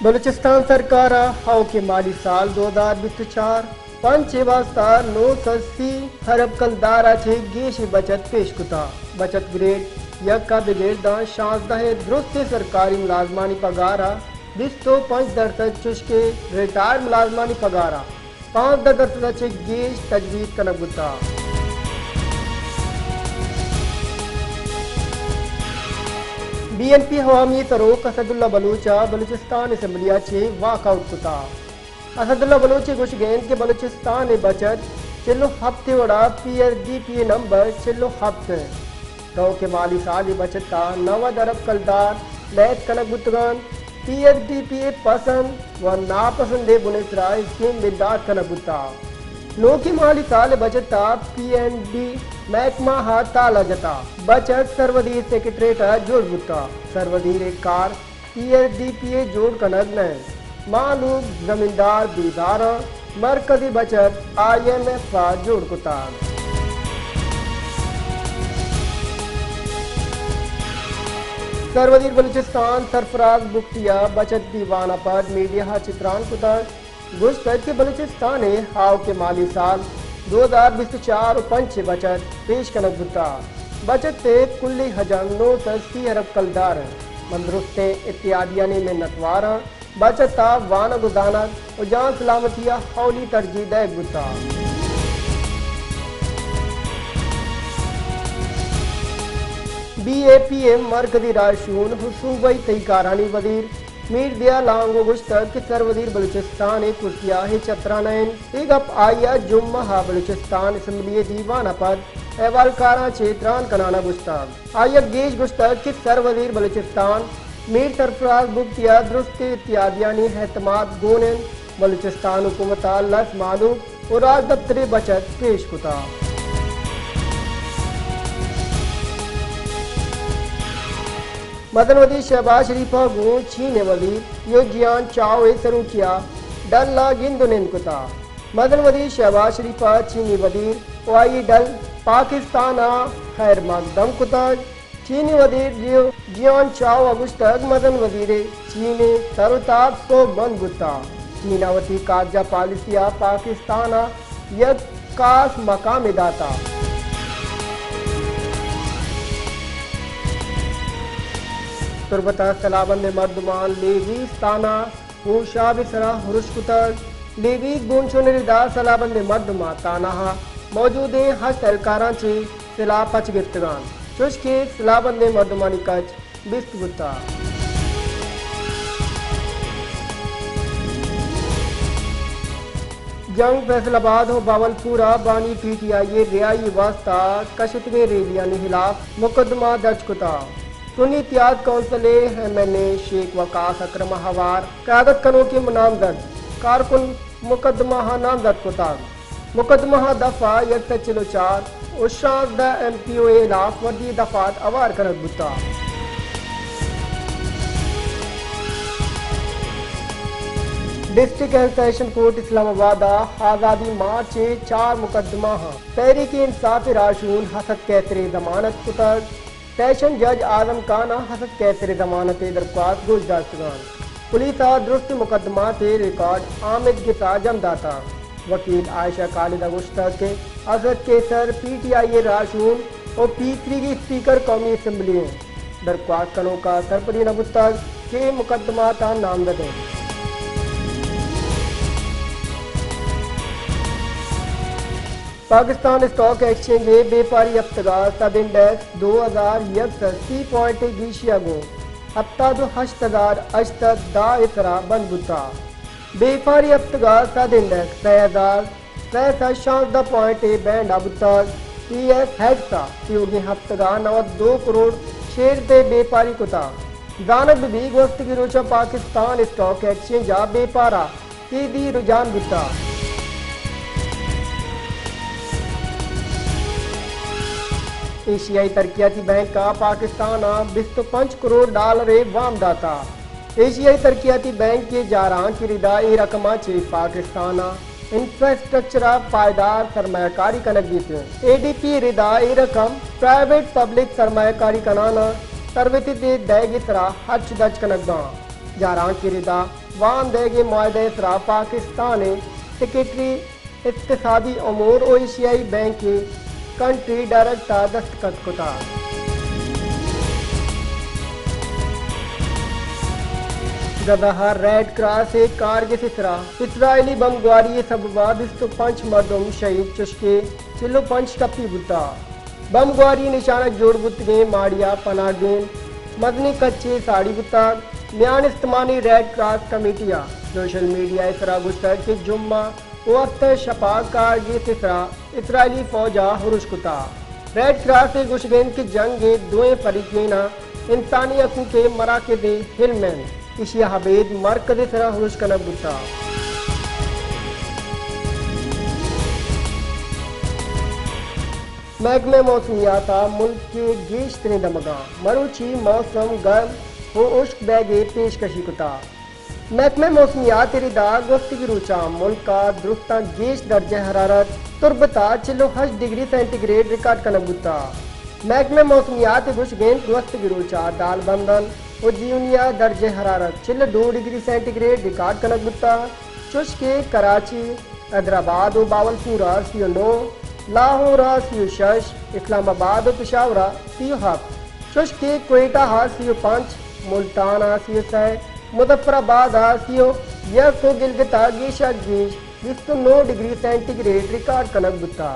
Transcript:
बलूचिस्तान सरकार हाउ के माली साल 2024 5 वास्ता 980 अरब कलदारा छे गेशी बचत पेश कुता बचत ग्रेड यक्का बिगेरदा 16 दुरुस्त सरकारी मुलाजमानी पगारा 25% चुशके रिटायर्ड मुलाजमानी पगारा 5% छे गेश तजवीज कनबुता BNP हवामी तरोक असदुल्ला बलूचा बलूचिस्तान असम्बलिया छे वाकआउट कुता असदुल्ला बलूची गुशगेंद के बलूचिस्तान बचत चिल्लो हफ्ते वड़ा PRDPA नंबर चिल्लो हफ्ते गाँव के माली साल बचत 9 अरब कलदार लैत कनक बुतगान PRDPA पसंद व नापसंदे बुनेसरा स्कीम बिदात कनक बुता नो की माली साल बचत PNB महकमा ताला जता बचत सर्वधीर सेक्रेटरेट जोड़ बुता सर्वधीर एक कार PRDPA जोड़ कनक न मालूम जमींदार बीदार मरकजी बचत IMF का जोड़ कुता सर्वधीर बलूचिस्तान सरफराज बुख्तिया बचत दीवाना पर मीडिया चित्रान कुता गुश्त के बलूचिस्तान हाव के माली साल 2024 5 बचत पेश कनक बुता बचत ते कुल्ली हजम 980 अरब कलदार मंदरुस्ते इत्यादियानी में नतवारा बचत वाना गुदाना उजान सलामतिया हौली तरजीह दे बुता BAPM मरकजी राशून हुसूबई तईकारानी वजीर मीर दिया लांगो गुश्तक सर्वधीर बलूचिस्तान कुर्सिया चत्रानैन एक अप आया जुम्मा हा बलूचिस्तान असम्बली दीवाना पद एवालकारा क्षेत्रान कनाना गुश्तक आया गेज गुश्तक सर्वधीर बलूचिस्तान मीर सरफराज बुख्तिया दुरुस्त इत्यादियानी एहतमाद गोनेन बलूचिस्तान हुकूमत लस मालूम और राज दफ्तरे बचत पेश कुता मदन वजीर शहबाज शरीफा गो चीन वजीर यो जियान चाओ सरू किया डल्ला गिंदुनिन कुता मदन वजीर शहबाज शरीफा चीनी वजीर वाई डल पाकिस्तान खैर मकदम कुता चीनी वजीर जियान चाओ अगुश्तक मदन वजीर चीन सरुताब सो बंद गुता चीनावती काजा पॉलिसिया पाकिस्तान यक कास मकाम दाता तुरबता सलाबंद मर्दमान लेवीस्ताना शाबिसरा हुरुशकुतर लेवी गुंशो निदा सलाबंद मर्दमा तानाहा मौजूद हस्त एलकारां चे सिला पच गिफ्तगान चुशके सलाबंद मर्दमानी कच बिस्त गुत्ता जंग फैसलाबाद हो बावलपुरा बानी PTI रियाई वास्ता कशतवे रेलिया ने खिलाफ मुकदमा दर्ज कुता सुन्नी इत्याद कौंसल MNA शेख वकास अक्रम हवार क्यादत कनो के नामजद कारकुन मुकदमा नामजद कुताब मुकदमा दफा 104 उशाद MPOA इलाफ वर्दी दफात अवार करत बुता district and session court Islamabad आज़ादी मार्च 4 मुकदमा तहरीक इंसाफ राशून हसद कैसरे जमानत कुतर सेशन जज आजम खान हसद कैसरे जमानत दरख्वास्त गुजदास्तगान पुलिस दुरुस्त मुकदमा थे रिकॉर्ड आमिद गिता जमदाता वकील आयशा खालिदा गुश्तक के असद केसर PTI राशून और P3 की स्पीकर कौमी असम्बली दरख्वास्त कनो का सरपरी नबुत्ता के मुकदमा का नामजद है पाकिस्तान स्टॉक एक्सचेंज बेपारी हफ्तगा सद इंडेक्स 2061 पॉइंट गीशिया गो हफ्ता 8080 दा इसरा बंद बुता बेपारी हफ्तगा सद इंडेक्स 3063 पॉइंट बैंड अबुता PS हेक्सा योगी हफ्तगा 92 करोड़ शेर दे बेपारी कुता जानब भी गोस्त की रोचा पाकिस्तान स्टॉक एक्सचेंज बेपारा सीधी रुझान बुता एशियाई तरक्याती बैंक का पाकिस्तान 25 करोड़ डॉलर वाम दाता एशियाई तरक्याती बैंक के जारान की रिदाई रकमा चे पाकिस्तान इंफ्रास्ट्रक्चर पायदार सरमाकारी कनक जीते ADP रिदाई रकम प्राइवेट पब्लिक सरमाकारी कनाना तरबती दे दैगी तरह हच दच कनक جاران کی ردا وان دے معاہدہ اسرا پاکستان سیکرٹری اقتصادی امور و ایشیائی بینک کنٹری ڈائریکٹر دستخط کتا غزہ ریڈ کراس کارگس اسرائیلی بمگواری سببا 25 مردم شہید چشکے 45 ٹپی بتا بمگواری نشانہ جوڑ بتگیں ماڑیا پناہ گین مدنی کچے ساڑی بتا میان استمانی ریڈ کراس کمیٹیاں سوشل میڈیا اسرا گشتر کے جمعہ وقت شپا کارگس اسرائیلی فوجہ ہرش کتا ریڈ کراس گشگین کی جنگ دوئیں فریقین انسانی حقوق کے مراکز ہلمین اشیا حبید مرکز سرا ہرش کنب بتا محکمہ موسمیات ملک کے گیشترین دمگاں مروچی موسم گرم و اشک بیگے پیشکشی کتا محکمہ موسمیات ردا گفتگی روچا ملک کا درستان گیش درجہ حرارت تربتا 48 ڈگری سینٹی گریڈ ریکارڈ کنب بتا محکمہ موسمیات گوشگین گفتگی روچا دال بندن و جیونیا درجہ حرارت 42 ڈگری سینٹی گریڈ ریکارڈ کنک بتا چشکے کراچی حیدرآباد و باولپورہ 39 لاہور 36 اسلام آباد و پشاور 37 چشکے کوئٹہ 35 ملتان 36 مظفر آباد 31 گلگت گیشہ گیش 29 ڈگری سینٹی گریڈ ریکارڈ کنک بتا